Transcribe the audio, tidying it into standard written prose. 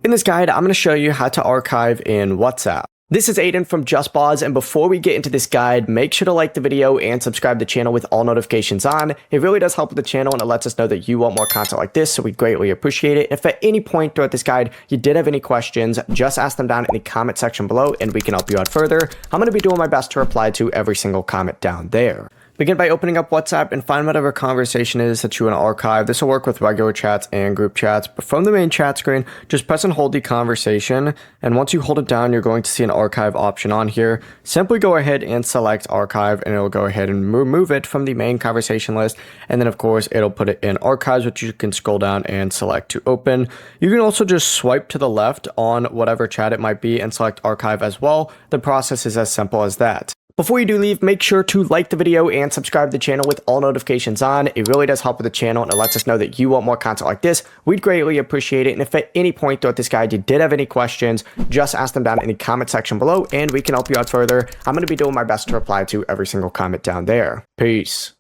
In this guide, I'm going to show you how to archive in WhatsApp. This is Aiden from JustBoz, and before we get into this guide, make sure to like the video and subscribe to the channel with all notifications on. It really does help with the channel, and it lets us know that you want more content like this, so we greatly appreciate it. If at any point throughout this guide you did have any questions, just ask them down in the comment section below, and we can help you out further. I'm going to be doing my best to reply to every single comment down there. Begin by opening up WhatsApp and find whatever conversation it is that you want to archive. This will work with regular chats and group chats, but from the main chat screen, just press and hold the conversation, and once you hold it down, you're going to see an archive option on here. Simply go ahead and select archive, and it'll go ahead and remove it from the main conversation list, and then of course, it'll put it in archives, which you can scroll down and select to open. You can also just swipe to the left on whatever chat it might be and select archive as well. The process is as simple as that. Before you do leave, make sure to like the video and subscribe to the channel with all notifications on. It really does help with the channel, and it lets us know that you want more content like this. We'd greatly appreciate it. And if at any point throughout this guide you did have any questions, just ask them down in the comment section below, and we can help you out further. I'm going to be doing my best to reply to every single comment down there. Peace.